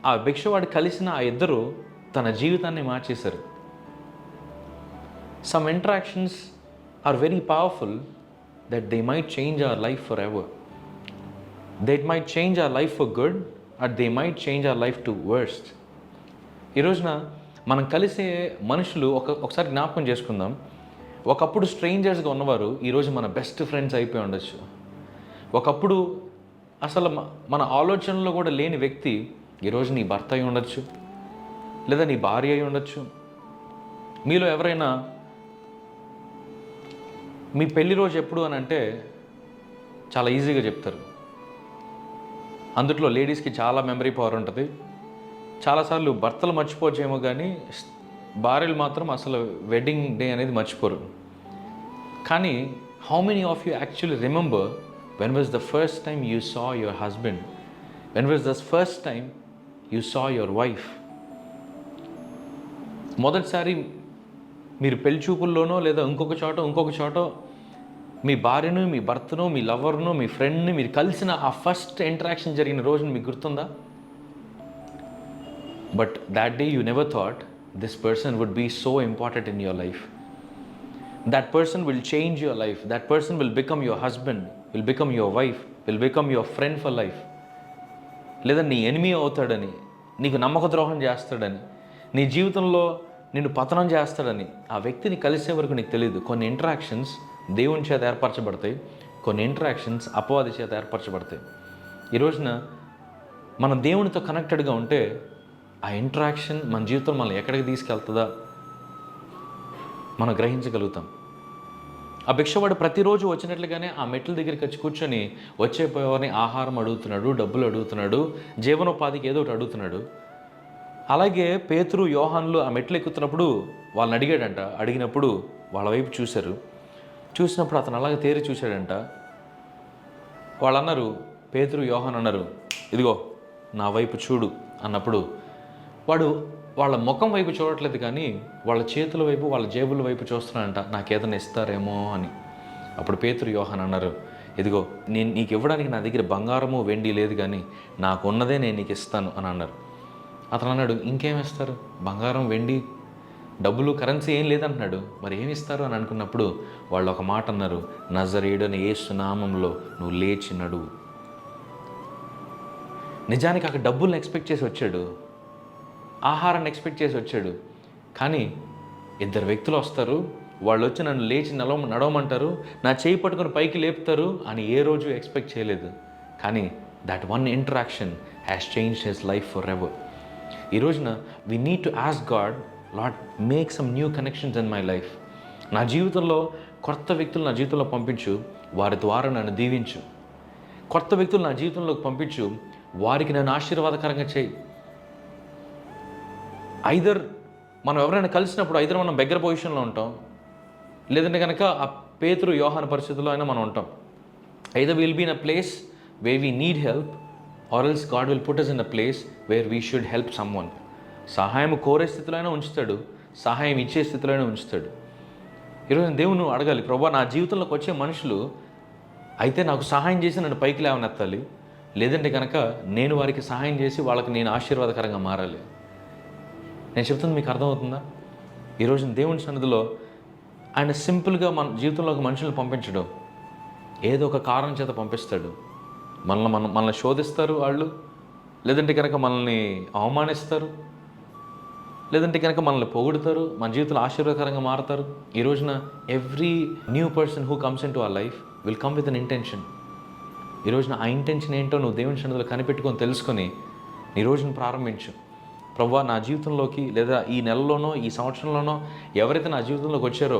ఆ భిక్షవాడు కలిసిన ఆ ఇద్దరు తన జీవితాన్ని మార్చేశారు. Some interactions are very powerful that they might change our life for ever. They might change our life for good and they might change our life to worst. ఈ రోజున మనం కలిసే మనుషులు ఒకసారి జ్ఞాపకం చేసుకుందాం. ఒకప్పుడు స్ట్రేంజర్స్గా ఉన్నవారు ఈరోజు మన బెస్ట్ ఫ్రెండ్స్ అయిపోయి ఉండొచ్చు. ఒకప్పుడు అసలు మన ఆలోచనలో కూడా లేని వ్యక్తి ఈరోజు నీ భర్త అయి ఉండొచ్చు, లేదా నీ భార్య అయి ఉండొచ్చు. మీలో ఎవరైనా మీ పెళ్లి రోజు ఎప్పుడు అని అంటే చాలా ఈజీగా చెప్తారు. అందుట్లో లేడీస్కి చాలా మెమరీ పవర్ ఉంటుంది. చాలాసార్లు భర్తలు మర్చిపోవచ్చేమో కానీ భార్యలు మాత్రం అసలు వెడ్డింగ్ డే అనేది మర్చిపోరు. కానీ how many of you actually remember when was the first time you saw your husband, when was the first time you saw your wife? మొదటిసారి మీరు పెళ్లి చూపుల్లోనో లేదా ఇంకొక చోట మీ భార్యను, మీ భర్తను, మీ లవర్ను, మీ ఫ్రెండ్ని మీరు కలిసిన ఆ ఫస్ట్ ఇంటరాక్షన్ జరిగిన రోజున మీకు గుర్తుందా? But that day you never thought this person would be so important in your life. That person will change your life. That person will become your husband, will become your wife, will become your friend for life. లేదా నీ enemy అవుతాడని, నీకు నమ్మక ద్రోహం చేస్తాడని, నీ జీవితంలో నిన్ను పతనం చేస్తాడని ఆ వ్యక్తిని కలిసే వరకు నీకు తెలియదు. కొన్ని ఇంటరాక్షన్స్ దేవుని చేత ఏర్పరచబడతాయి, కొన్ని ఇంటరాక్షన్స్ అపవాది చేత ఏర్పరచబడతాయి. ఈ రోజున మనం దేవునితో కనెక్టెడ్గా ఉంటే ఆ ఇంటరాక్షన్ మన జీవితంలో మనల్ని ఎక్కడికి తీసుకెళ్తుందా మనం గ్రహించగలుగుతాం. ఆ భిక్షవాడు ప్రతిరోజు వచ్చినట్లుగానే ఆ మెట్ల దగ్గరికి వచ్చి కూర్చొని వచ్చేపోయేవారిని ఆహారం అడుగుతున్నాడు, డబ్బులు అడుగుతున్నాడు, జీవనోపాధికి ఏదో ఒకటి అడుగుతున్నాడు. అలాగే పేతురు, యోహానులు ఆ మెట్లు ఎక్కుతున్నప్పుడు వాళ్ళని అడిగాడంట. అడిగినప్పుడు వాళ్ళ వైపు చూశారు. చూసినప్పుడు అతను అలాగే తేరి చూశాడంట. వాళ్ళు అన్నారు, పేతురు, యోహాను అన్నారు, ఇదిగో నా వైపు చూడు అన్నప్పుడు వాడు వాళ్ళ ముఖం వైపు చూడట్లేదు కానీ వాళ్ళ చేతుల వైపు, వాళ్ళ జేబుల వైపు చూస్తున్నాడంట, నాకేదైనా ఇస్తారేమో అని. అప్పుడు పేతురు, యోహాను అన్నారు, ఇదిగో నేను నీకు ఇవ్వడానికి నా దగ్గర బంగారము వెండి లేదు కానీ నాకున్నదే నేను నీకు ఇస్తాను అని అన్నారు. అతను అన్నాడు, ఇంకేం ఇస్తారు? బంగారం, వెండి, డబ్బులు, కరెన్సీ ఏం లేదంటున్నాడు, మరి ఏమి ఇస్తారు అని అనుకున్నప్పుడు వాళ్ళు ఒక మాట అన్నారు, నజరేయుడైన యేసు నామములో నువ్వు లేచి నడువు. నిజానికి అక్కడ డబ్బుల్ని ఎక్స్పెక్ట్ చేసి వచ్చాడు, ఆహారాన్ని ఎక్స్పెక్ట్ చేసి వచ్చాడు. కానీ ఇద్దరు వ్యక్తులు వస్తారు, వాళ్ళు వచ్చి నన్ను లేచి నడవమంటారు, నా చేయి పట్టుకొని పైకి లేపుతారు అని ఏ రోజు ఎక్స్పెక్ట్ చేయలేదు. కానీ that one interaction has changed his life for ever. ఈ రోజున we need to ask God, lord make some new connections in my life. నా జీవితంలో కొత్త వ్యక్తులు నా జీవితంలో పంపించు, వారి ద్వారా నన్ను దీవించు. కొత్త వ్యక్తులు నా జీవితంలోకి పంపించు, వారికి నన్ను ఆశీర్వాదకరంగా చేయి. ఐదర్ మనం ఎవరైనా కలిసినప్పుడు ఐదర్ మనం బెగ్గర పొజిషన్లో ఉంటాం, లేదంటే కనుక ఆ పేతురు, యోహాను పరిస్థితుల్లో అయినా మనం ఉంటాం. Either will be in a place where we need help, or else God will put us in a place where we should help someone. సహాయం కోరే స్థితిలో అయినా ఉంచుతాడు, సహాయం ఇచ్చే స్థితిలో అయినా ఉంచుతాడు. ఈరోజు దేవుడు నువ్వు అడగాలి, ప్రభువా నా జీవితంలోకి వచ్చే మనుషులు అయితే నాకు సహాయం చేసి నన్ను పైకి లేవనెత్తాలి, లేదంటే కనుక నేను వారికి సహాయం చేసి వాళ్ళకి నేను ఆశీర్వాదకరంగా మారాలి. నేను చెప్తుంది మీకు అర్థమవుతుందా? ఈరోజు దేవుని సన్నిధిలో ఆయన సింపుల్గా మన జీవితంలోకి మనుషులను పంపించడం, ఏదో ఒక కారణం చేత పంపిస్తాడు. మనల్ని శోధిస్తారు వాళ్ళు, లేదంటే కనుక మనల్ని అవమానిస్తారు, లేదంటే కనుక మనల్ని పొగుడుతారు, మన జీవితంలో ఆశీర్వాదకరంగా మారుతారు. ఈ రోజున every new person who comes in to our life will come with an intention. ఈ రోజున ఆ ఇంటెన్షన్ ఏంటో నువ్వు దేవుని సన్నిధిలో కనిపెట్టుకొని తెలుసుకొని ఈ రోజును ప్రారంభించు. ప్రభువా నా జీవితంలోకి, లేదా ఈ నెలలోనో ఈ సంవత్సరంలోనో ఎవరైతే నా జీవితంలోకి వచ్చారో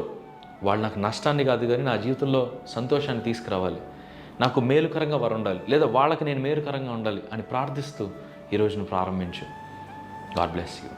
వాళ్ళు నాకు నష్టాన్ని కాదు కానీ నా జీవితంలో సంతోషాన్ని తీసుకురావాలి, నాకు మేలుకరంగా వారు ఉండాలి, లేదా వాళ్ళకి నేను మేలుకరంగా ఉండాలి అని ప్రార్థిస్తూ ఈ రోజును ప్రారంభించు. God bless you.